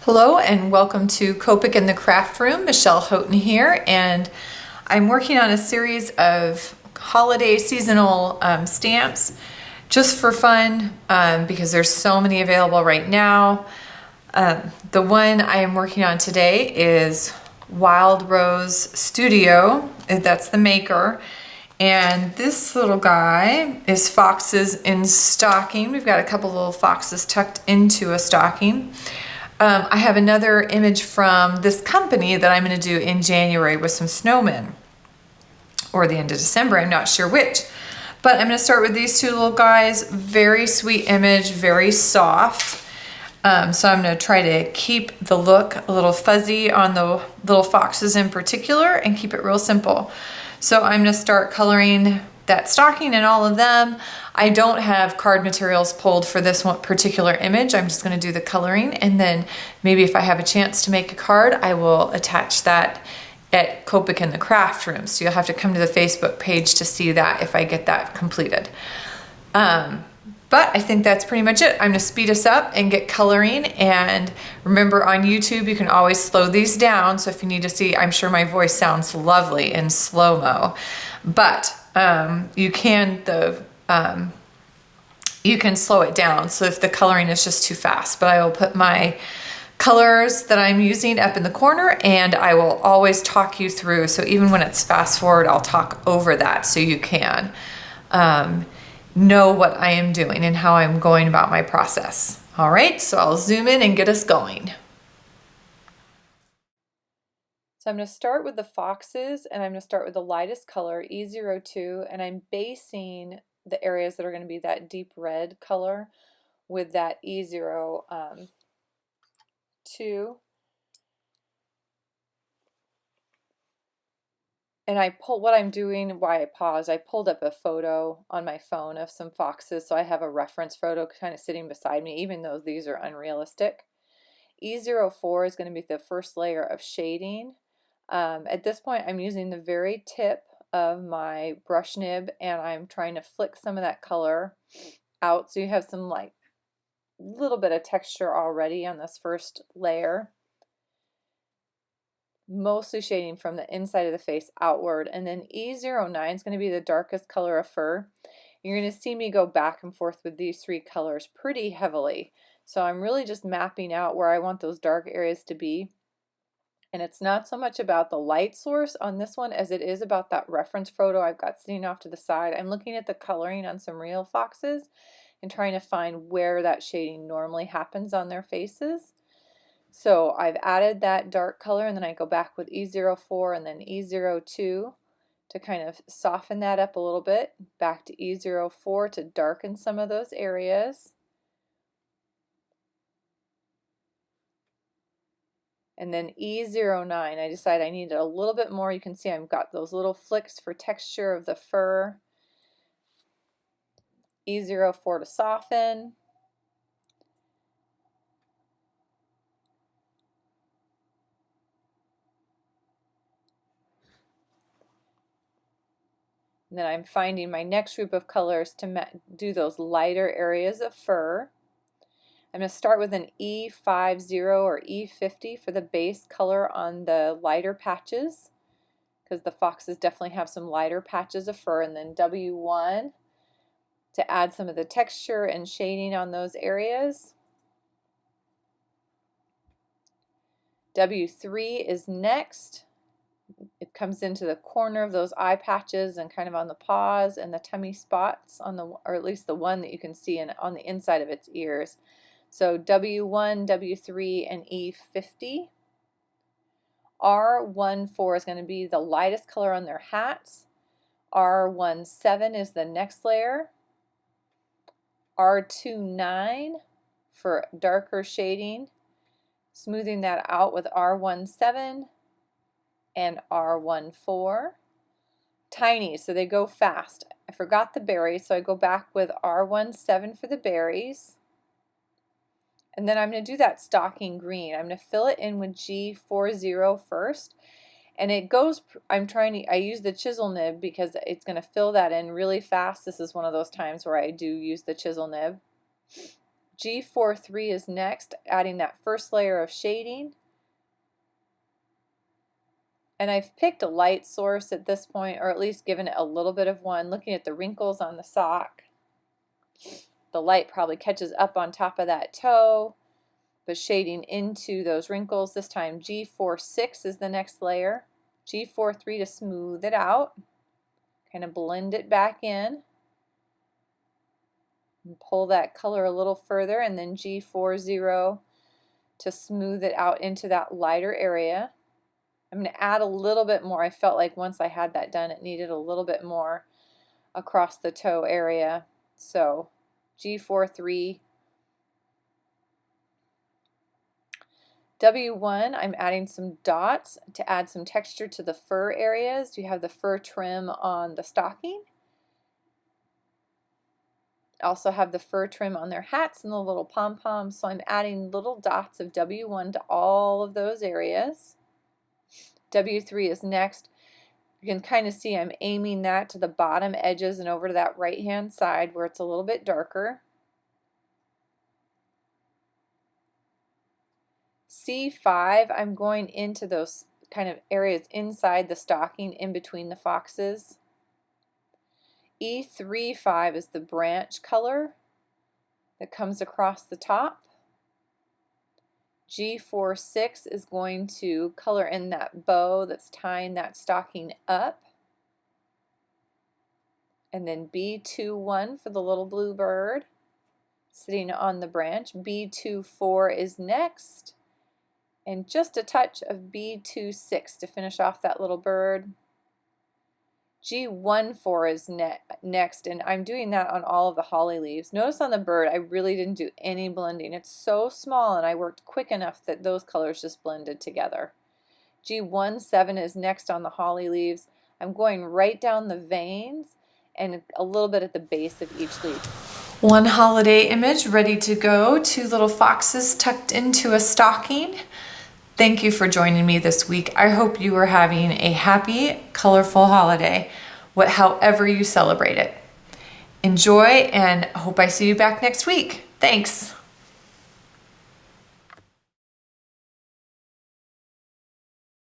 Hello and welcome to Copic in the Craft Room. Michelle Houghton here, and I'm working on a series of holiday seasonal stamps just for fun because there's so many available right now. The one I am working on today is Wild Rose Studio. That's the maker. And this little guy is foxes in stocking. We've got a couple little foxes tucked into a stocking. I have another image from this company that I'm going to do in January with some snowmen, or the end of December, I'm not sure which. But I'm going to start with these two little guys. Very sweet image, very soft. So I'm going to try to keep the look a little fuzzy on the little foxes in particular and keep it real simple. So I'm going to start coloring that stocking and all of them. I don't have card materials pulled for this one particular image. I'm just going to do the coloring, and then maybe if I have a chance to make a card, I will attach that at Copic in the Craft Room. So you'll have to come to the Facebook page to see that if I get that completed. But I think that's pretty much it. I'm going to speed us up and get coloring. And remember, on YouTube, you can always slow these down. So if you need to see, I'm sure my voice sounds lovely in slow-mo. But you can slow it down. So if the coloring is just too fast. But I will put my colors that I'm using up in the corner, and I will always talk you through. So even when it's fast forward, I'll talk over that so you can know what I am doing and how I'm going about my process. All right, so I'll zoom in and get us going. So I'm going to start with the foxes, and I'm going to start with the lightest color, E02, and I'm basing the areas that are going to be that deep red color with that E02. And what I'm doing, why I paused, I pulled up a photo on my phone of some foxes, so I have a reference photo kind of sitting beside me, even though these are unrealistic. E04 is going to be the first layer of shading. At this point, I'm using the very tip of my brush nib, and I'm trying to flick some of that color out, so you have some like little bit of texture already on this first layer. Mostly shading from the inside of the face outward. And then E09 is going to be the darkest color of fur. You're going to see me go back and forth with these three colors pretty heavily. So I'm really just mapping out where I want those dark areas to be. And it's not so much about the light source on this one as it is about that reference photo I've got sitting off to the side. I'm looking at the coloring on some real foxes and trying to find where that shading normally happens on their faces. So I've added that dark color, and then I go back with E04 and then E02 to kind of soften that up a little bit. Back to E04 to darken some of those areas. And then E09, I decided I needed a little bit more. You can see I've got those little flicks for texture of the fur. E04 to soften. And then I'm finding my next group of colors to do those lighter areas of fur. I'm going to start with an E50 or E50 for the base color on the lighter patches, because the foxes definitely have some lighter patches of fur, and then W1 to add some of the texture and shading on those areas. W3 is next. It comes into the corner of those eye patches and kind of on the paws and the tummy spots on the, or at least the one that you can see on the inside of its ears. So W1, W3, and E50. R14 is going to be the lightest color on their hats. R17 is the next layer. R29 for darker shading. Smoothing that out with R17 and R14. Tiny, so they go fast. I forgot the berries, so I go back with R17 for the berries. And then I'm going to do that stocking green. I'm going to fill it in with G40 first. And it goes, I use the chisel nib because it's going to fill that in really fast. This is one of those times where I do use the chisel nib. G4-3 is next, adding that first layer of shading. And I've picked a light source at this point, or at least given it a little bit of one. Looking at the wrinkles on the sock, the light probably catches up on top of that toe, but shading into those wrinkles. This time G4-6 is the next layer. G4-3 to smooth it out, kind of blend it back in. And pull that color a little further, and then G4-0 to smooth it out into that lighter area. I'm going to add a little bit more. I felt like once I had that done, it needed a little bit more across the toe area. So G4-3. W1, I'm adding some dots to add some texture to the fur areas. You have the fur trim on the stocking. Also have the fur trim on their hats and the little pom-poms. So I'm adding little dots of W1 to all of those areas. W3 is next. You can kind of see I'm aiming that to the bottom edges and over to that right hand side where it's a little bit darker. C5, I'm going into those kind of areas inside the stocking in between the foxes. E3-5 is the branch color that comes across the top. G4-6 is going to color in that bow that's tying that stocking up. And then B2-1 for the little blue bird sitting on the branch. B2-4 is next. And just a touch of B2-6 to finish off that little bird. G1-4 is next, and I'm doing that on all of the holly leaves. Notice on the bird, I really didn't do any blending. It's so small, and I worked quick enough that those colors just blended together. G1-7 is next on the holly leaves. I'm going right down the veins and a little bit at the base of each leaf. One holiday image ready to go. Two little foxes tucked into a stocking. Thank you for joining me this week. I hope you are having a happy, colorful holiday, however you celebrate it. Enjoy, and hope I see you back next week. Thanks.